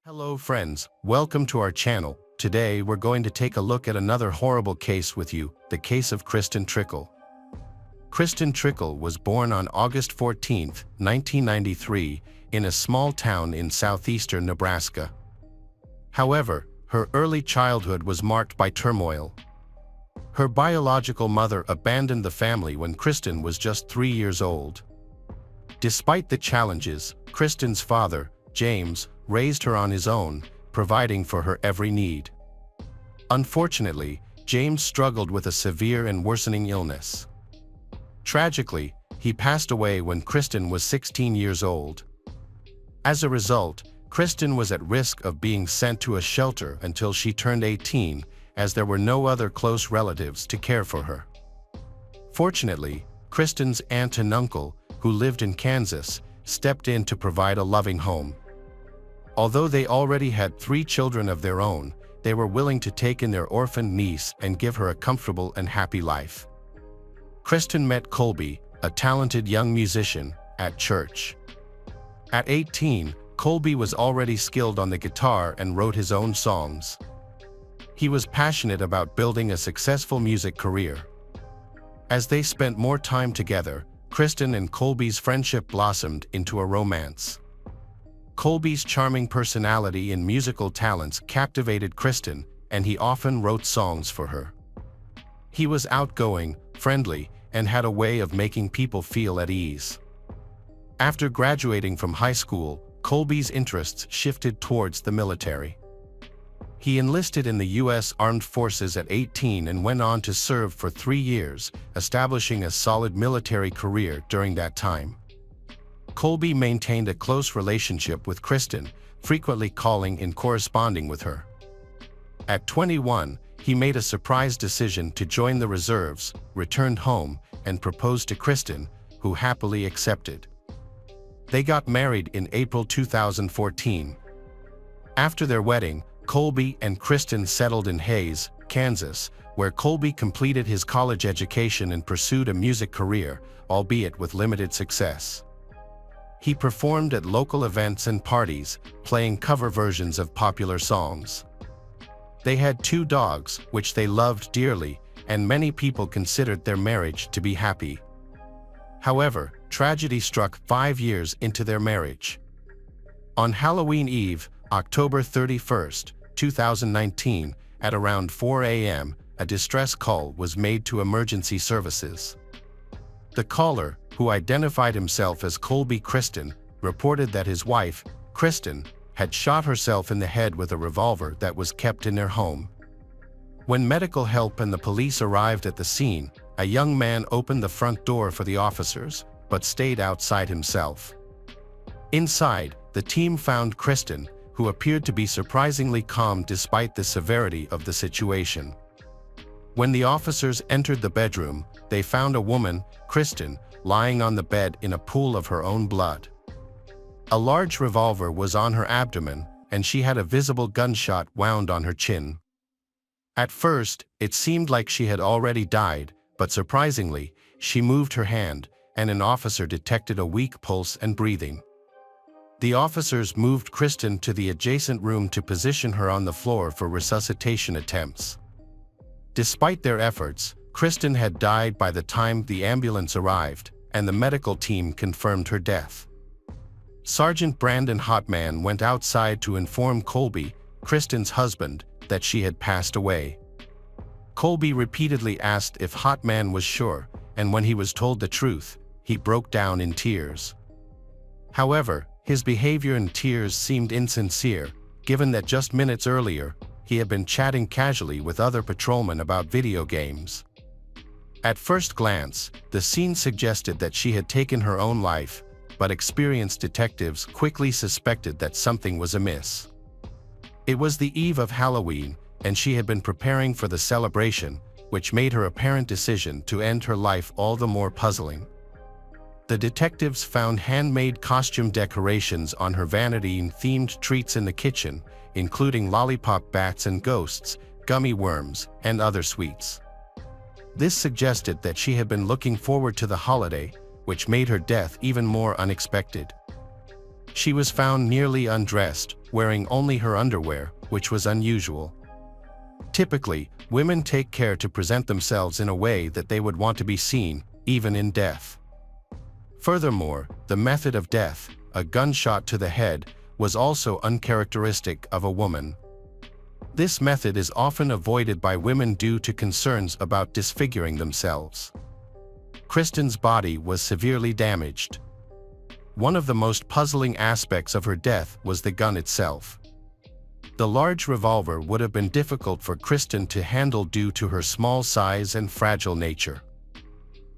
Hello friends, welcome to our channel. Today we're going to take a look at another horrible case with you, the case of Kristen Trickle. Kristen Trickle was born on August 14, 1993, in a small town in southeastern Nebraska. However, her early childhood was marked by turmoil. Her biological mother abandoned the family when Kristen was just 3 years old. Despite the challenges, Kristen's father, James, raised her on his own, providing for her every need. Unfortunately, James struggled with a severe and worsening illness. Tragically, he passed away when Kristen was 16 years old. As a result, Kristen was at risk of being sent to a shelter until she turned 18, as there were no other close relatives to care for her. Fortunately, Kristen's aunt and uncle, who lived in Kansas, stepped in to provide a loving home. Although they already had 3 children of their own, they were willing to take in their orphaned niece and give her a comfortable and happy life. Kristen met Colby, a talented young musician, at church. At 18, Colby was already skilled on the guitar and wrote his own songs. He was passionate about building a successful music career. As they spent more time together, Kristen and Colby's friendship blossomed into a romance. Colby's charming personality and musical talents captivated Kristen, and he often wrote songs for her. He was outgoing, friendly, and had a way of making people feel at ease. After graduating from high school, Colby's interests shifted towards the military. He enlisted in the U.S. Armed Forces at 18 and went on to serve for 3 years, establishing a solid military career during that time. Colby maintained a close relationship with Kristen, frequently calling and corresponding with her. At 21, he made a surprise decision to join the reserves, returned home, and proposed to Kristen, who happily accepted. They got married in April 2014. After their wedding, Colby and Kristen settled in Hays, Kansas, where Colby completed his college education and pursued a music career, albeit with limited success. He performed at local events and parties, playing cover versions of popular songs. They had 2 dogs, which they loved dearly, and many people considered their marriage to be happy. However, tragedy struck 5 years into their marriage. On Halloween Eve, October 31, 2019, at around 4 a.m., a distress call was made to emergency services. The caller, who identified himself as Colby Kristen, reported that his wife, Kristen, had shot herself in the head with a revolver that was kept in their home. When medical help and the police arrived at the scene, a young man opened the front door for the officers, but stayed outside himself. Inside, the team found Kristen, who appeared to be surprisingly calm despite the severity of the situation. When the officers entered the bedroom, they found a woman, Kristen, lying on the bed in a pool of her own blood. A large revolver was on her abdomen, and she had a visible gunshot wound on her chin. At first, it seemed like she had already died, but surprisingly, she moved her hand, and an officer detected a weak pulse and breathing. The officers moved Kristen to the adjacent room to position her on the floor for resuscitation attempts. Despite their efforts, Kristen had died by the time the ambulance arrived, and the medical team confirmed her death. Sergeant Brandon Hotman went outside to inform Colby, Kristen's husband, that she had passed away. Colby repeatedly asked if Hotman was sure, and when he was told the truth, he broke down in tears. However, his behavior and tears seemed insincere, given that just minutes earlier, he had been chatting casually with other patrolmen about video games. At first glance, the scene suggested that she had taken her own life, but experienced detectives quickly suspected that something was amiss. It was the eve of Halloween, and she had been preparing for the celebration, which made her apparent decision to end her life all the more puzzling. The detectives found handmade costume decorations on her vanity and themed treats in the kitchen, including lollipop bats and ghosts, gummy worms, and other sweets. This suggested that she had been looking forward to the holiday, which made her death even more unexpected. She was found nearly undressed, wearing only her underwear, which was unusual. Typically, women take care to present themselves in a way that they would want to be seen, even in death. Furthermore, the method of death, a gunshot to the head, was also uncharacteristic of a woman. This method is often avoided by women due to concerns about disfiguring themselves. Kristen's body was severely damaged. One of the most puzzling aspects of her death was the gun itself. The large revolver would have been difficult for Kristen to handle due to her small size and fragile nature.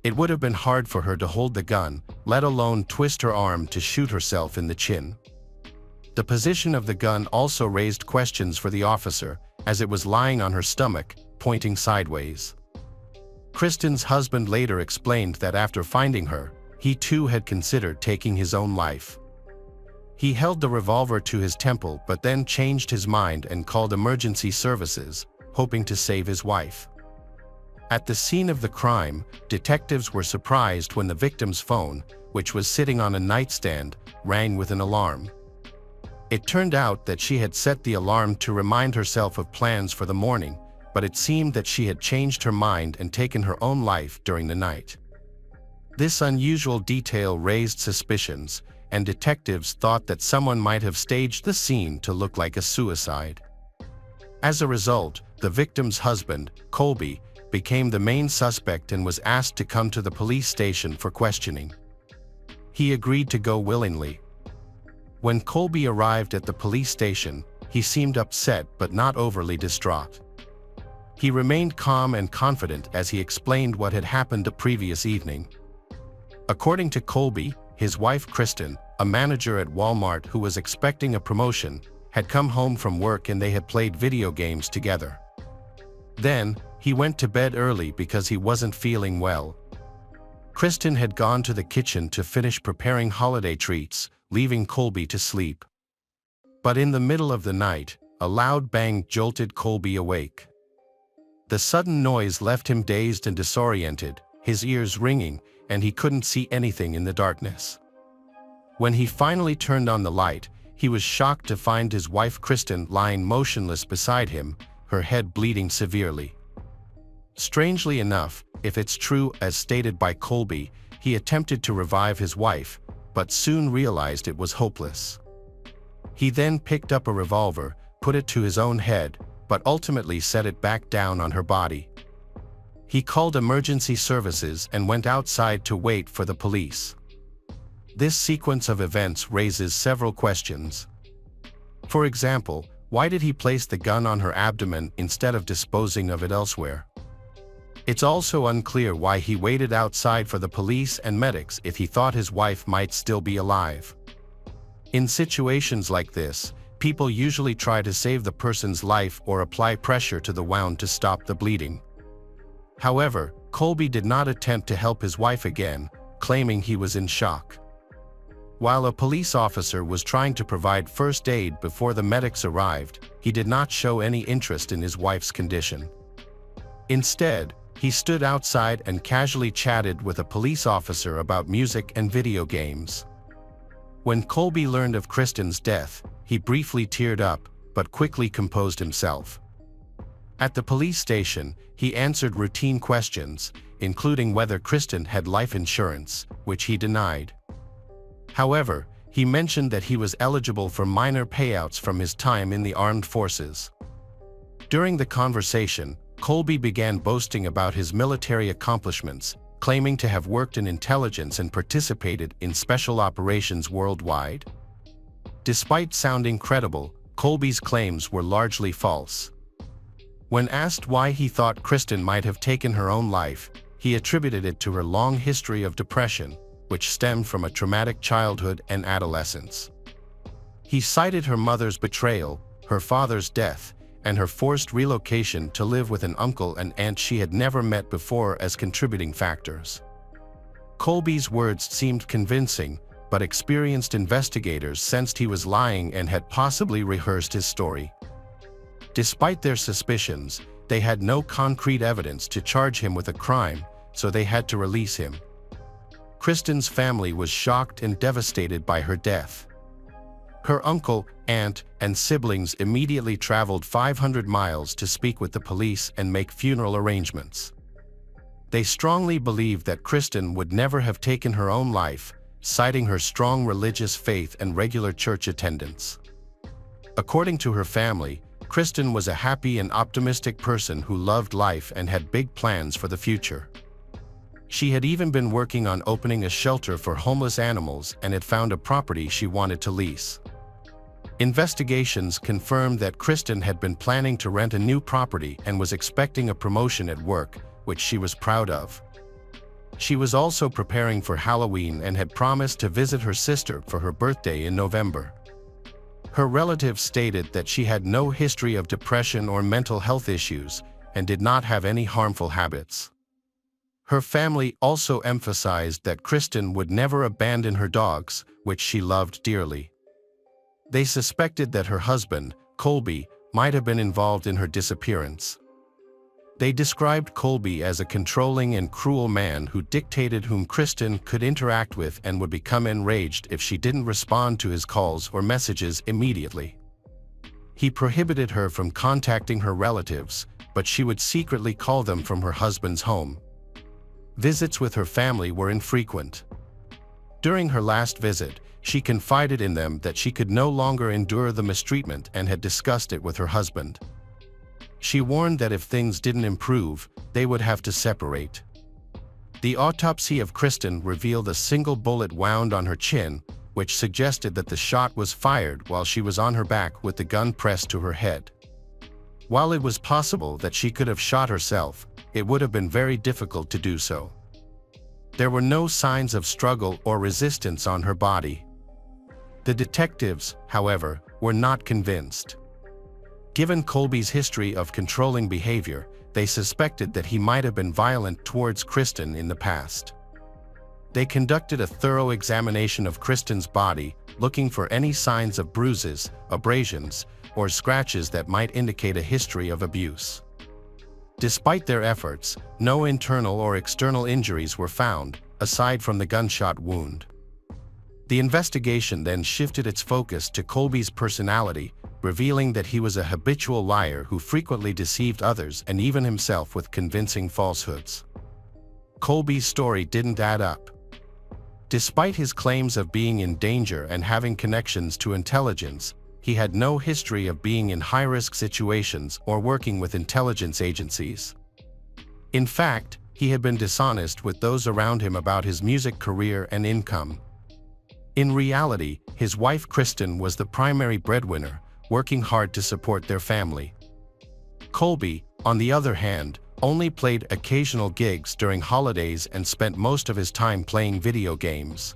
It would have been hard for her to hold the gun, let alone twist her arm to shoot herself in the chin. The position of the gun also raised questions for the officer, as it was lying on her stomach, pointing sideways. Kristen's husband later explained that after finding her, he too had considered taking his own life. He held the revolver to his temple but then changed his mind and called emergency services, hoping to save his wife. At the scene of the crime, detectives were surprised when the victim's phone, which was sitting on a nightstand, rang with an alarm. It turned out that she had set the alarm to remind herself of plans for the morning, but it seemed that she had changed her mind and taken her own life during the night. This unusual detail raised suspicions, and detectives thought that someone might have staged the scene to look like a suicide. As a result, the victim's husband, Colby, became the main suspect and was asked to come to the police station for questioning. He agreed to go willingly. When Colby arrived at the police station, he seemed upset but not overly distraught. He remained calm and confident as he explained what had happened the previous evening. According to Colby, his wife Kristen, a manager at Walmart who was expecting a promotion, had come home from work and they had played video games together. Then, he went to bed early because he wasn't feeling well. Kristen had gone to the kitchen to finish preparing holiday treats, leaving Colby to sleep. But in the middle of the night, a loud bang jolted Colby awake. The sudden noise left him dazed and disoriented, his ears ringing, and he couldn't see anything in the darkness. When he finally turned on the light, he was shocked to find his wife Kristen lying motionless beside him, her head bleeding severely. Strangely enough, if it's true as stated by Colby, he attempted to revive his wife, but soon realized it was hopeless. He then picked up a revolver, put it to his own head, but ultimately set it back down on her body. He called emergency services and went outside to wait for the police. This sequence of events raises several questions. For example, why did he place the gun on her abdomen instead of disposing of it elsewhere? It's also unclear why he waited outside for the police and medics if he thought his wife might still be alive. In situations like this, people usually try to save the person's life or apply pressure to the wound to stop the bleeding. However, Colby did not attempt to help his wife again, claiming he was in shock. While a police officer was trying to provide first aid before the medics arrived, he did not show any interest in his wife's condition. Instead, he stood outside and casually chatted with a police officer about music and video games. When Colby learned of Kristen's death, he briefly teared up, but quickly composed himself. At the police station, he answered routine questions, including whether Kristen had life insurance, which he denied. However, he mentioned that he was eligible for minor payouts from his time in the armed forces. During the conversation, Colby began boasting about his military accomplishments, claiming to have worked in intelligence and participated in special operations worldwide. Despite sounding credible, Colby's claims were largely false. When asked why he thought Kristen might have taken her own life, he attributed it to her long history of depression, which stemmed from a traumatic childhood and adolescence. He cited her mother's betrayal, her father's death, and her forced relocation to live with an uncle and aunt she had never met before as contributing factors. Colby's words seemed convincing, but experienced investigators sensed he was lying and had possibly rehearsed his story. Despite their suspicions, they had no concrete evidence to charge him with a crime, so they had to release him. Kristen's family was shocked and devastated by her death. Her uncle, aunt, and siblings immediately traveled 500 miles to speak with the police and make funeral arrangements. They strongly believed that Kristen would never have taken her own life, citing her strong religious faith and regular church attendance. According to her family, Kristen was a happy and optimistic person who loved life and had big plans for the future. She had even been working on opening a shelter for homeless animals and had found a property she wanted to lease. Investigations confirmed that Kristen had been planning to rent a new property and was expecting a promotion at work, which she was proud of. She was also preparing for Halloween and had promised to visit her sister for her birthday in November. Her relatives stated that she had no history of depression or mental health issues and did not have any harmful habits. Her family also emphasized that Kristen would never abandon her dogs, which she loved dearly. They suspected that her husband, Colby, might have been involved in her disappearance. They described Colby as a controlling and cruel man who dictated whom Kristen could interact with and would become enraged if she didn't respond to his calls or messages immediately. He prohibited her from contacting her relatives, but she would secretly call them from her husband's home. Visits with her family were infrequent. During her last visit, she confided in them that she could no longer endure the mistreatment and had discussed it with her husband. She warned that if things didn't improve, they would have to separate. The autopsy of Kristen revealed a single bullet wound on her chin, which suggested that the shot was fired while she was on her back with the gun pressed to her head. While it was possible that she could have shot herself, it would have been very difficult to do so. There were no signs of struggle or resistance on her body. The detectives, however, were not convinced. Given Colby's history of controlling behavior, they suspected that he might have been violent towards Kristen in the past. They conducted a thorough examination of Kristen's body, looking for any signs of bruises, abrasions, or scratches that might indicate a history of abuse. Despite their efforts, no internal or external injuries were found, aside from the gunshot wound. The investigation then shifted its focus to Colby's personality, revealing that he was a habitual liar who frequently deceived others and even himself with convincing falsehoods. Colby's story didn't add up. Despite his claims of being in danger and having connections to intelligence, he had no history of being in high-risk situations or working with intelligence agencies. In fact, he had been dishonest with those around him about his music career and income. In reality, his wife Kristen was the primary breadwinner, working hard to support their family. Colby, on the other hand, only played occasional gigs during holidays and spent most of his time playing video games.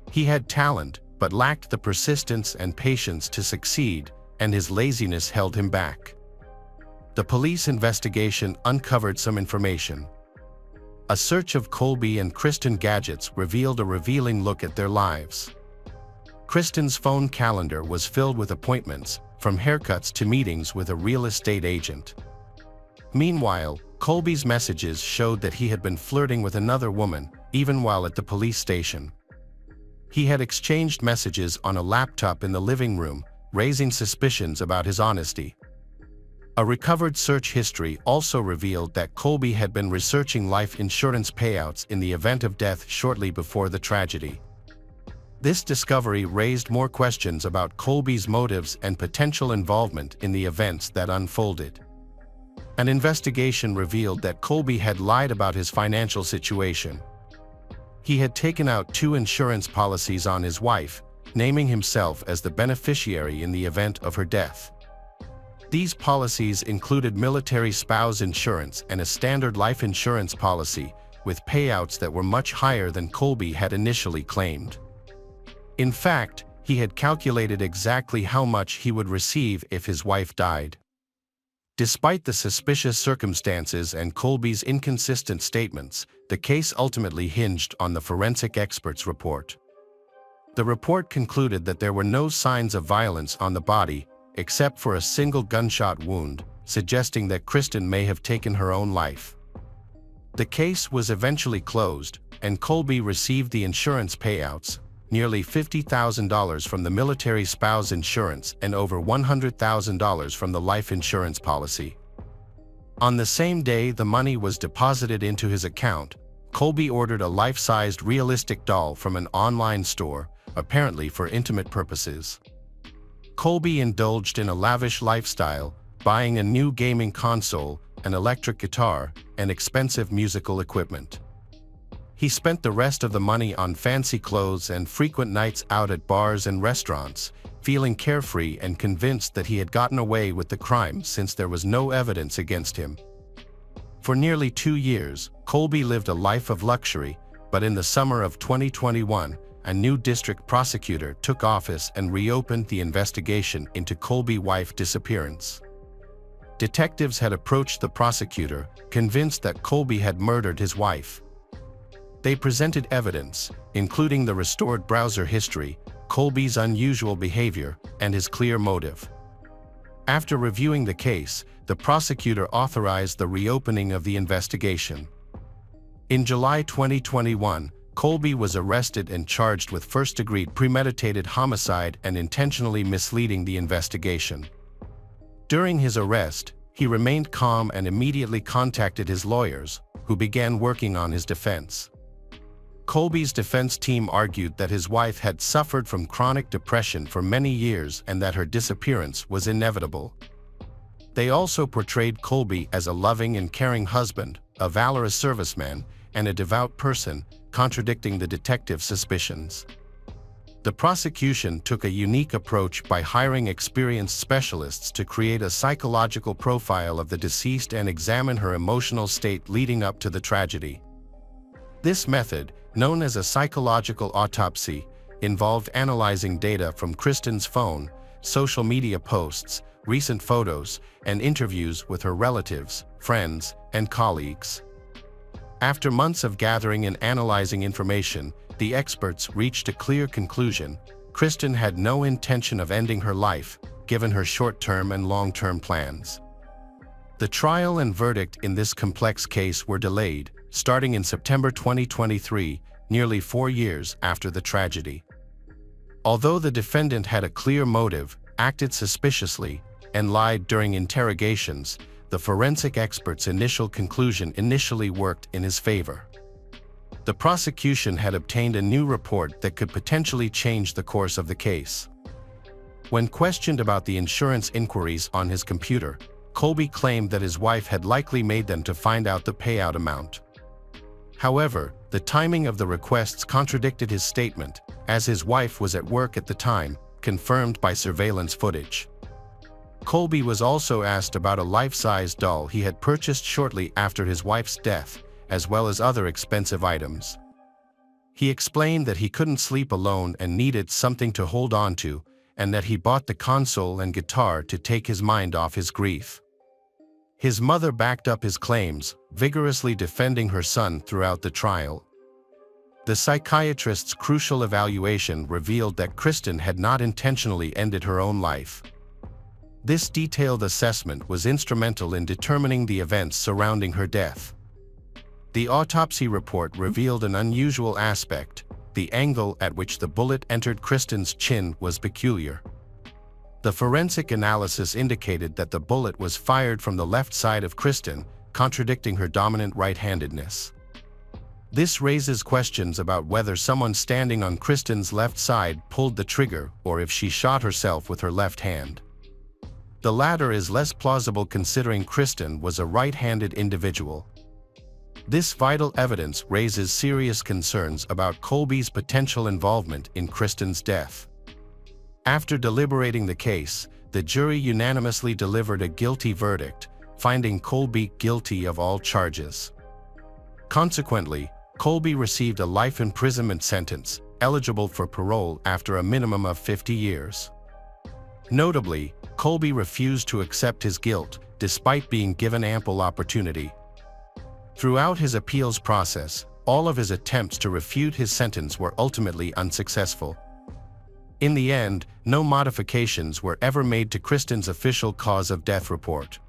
He had talent, but lacked the persistence and patience to succeed, and his laziness held him back. The police investigation uncovered some information. A search of Colby and Kristen gadgets revealed a revealing look at their lives. Kristen's phone calendar was filled with appointments, from haircuts to meetings with a real estate agent. Meanwhile, Colby's messages showed that he had been flirting with another woman, even while at the police station. He had exchanged messages on a laptop in the living room, raising suspicions about his honesty. A recovered search history also revealed that Colby had been researching life insurance payouts in the event of death shortly before the tragedy. This discovery raised more questions about Colby's motives and potential involvement in the events that unfolded. An investigation revealed that Colby had lied about his financial situation. He had taken out 2 insurance policies on his wife, naming himself as the beneficiary in the event of her death. These policies included military spouse insurance and a standard life insurance policy, with payouts that were much higher than Colby had initially claimed. In fact, he had calculated exactly how much he would receive if his wife died. Despite the suspicious circumstances and Colby's inconsistent statements, the case ultimately hinged on the forensic expert's report. The report concluded that there were no signs of violence on the body, except for a single gunshot wound, suggesting that Kristen may have taken her own life. The case was eventually closed, and Colby received the insurance payouts, nearly $50,000 from the military spouse insurance and over $100,000 from the life insurance policy. On the same day the money was deposited into his account, Colby ordered a life-sized realistic doll from an online store, apparently for intimate purposes. Colby indulged in a lavish lifestyle, buying a new gaming console, an electric guitar, and expensive musical equipment. He spent the rest of the money on fancy clothes and frequent nights out at bars and restaurants, feeling carefree and convinced that he had gotten away with the crime since there was no evidence against him. For nearly 2 years, Colby lived a life of luxury, but in the summer of 2021, a new district prosecutor took office and reopened the investigation into Colby's wife's disappearance. Detectives had approached the prosecutor, convinced that Colby had murdered his wife. They presented evidence, including the restored browser history, Colby's unusual behavior, and his clear motive. After reviewing the case, the prosecutor authorized the reopening of the investigation. In July 2021, Colby was arrested and charged with first-degree premeditated homicide and intentionally misleading the investigation. During his arrest, he remained calm and immediately contacted his lawyers, who began working on his defense. Colby's defense team argued that his wife had suffered from chronic depression for many years and that her disappearance was inevitable. They also portrayed Colby as a loving and caring husband, a valorous serviceman, and a devout person, contradicting the detective's suspicions. The prosecution took a unique approach by hiring experienced specialists to create a psychological profile of the deceased and examine her emotional state leading up to the tragedy. This method, known as a psychological autopsy, involved analyzing data from Kristen's phone, social media posts, recent photos, and interviews with her relatives, friends, and colleagues. After months of gathering and analyzing information, the experts reached a clear conclusion: Kristen had no intention of ending her life, given her short-term and long-term plans. The trial and verdict in this complex case were delayed, starting in September 2023, nearly 4 years after the tragedy. Although the defendant had a clear motive, acted suspiciously, and lied during interrogations, the forensic expert's initial conclusion initially worked in his favor. The prosecution had obtained a new report that could potentially change the course of the case. When questioned about the insurance inquiries on his computer, Colby claimed that his wife had likely made them to find out the payout amount. However, the timing of the requests contradicted his statement, as his wife was at work at the time, confirmed by surveillance footage. Colby was also asked about a life-size doll he had purchased shortly after his wife's death, as well as other expensive items. He explained that he couldn't sleep alone and needed something to hold on to, and that he bought the console and guitar to take his mind off his grief. His mother backed up his claims, vigorously defending her son throughout the trial. The psychiatrist's crucial evaluation revealed that Kristen had not intentionally ended her own life. This detailed assessment was instrumental in determining the events surrounding her death. The autopsy report revealed an unusual aspect: the angle at which the bullet entered Kristen's chin was peculiar. The forensic analysis indicated that the bullet was fired from the left side of Kristen, contradicting her dominant right-handedness. This raises questions about whether someone standing on Kristen's left side pulled the trigger or if she shot herself with her left hand. The latter is less plausible considering Kristen was a right-handed individual. This vital evidence raises serious concerns about Colby's potential involvement in Kristen's death. After deliberating the case, the jury unanimously delivered a guilty verdict, finding Colby guilty of all charges. Consequently, Colby received a life imprisonment sentence, eligible for parole after a minimum of 50 years. Notably, Colby refused to accept his guilt, despite being given ample opportunity. Throughout his appeals process, all of his attempts to refute his sentence were ultimately unsuccessful. In the end, no modifications were ever made to Kristen's official cause of death report.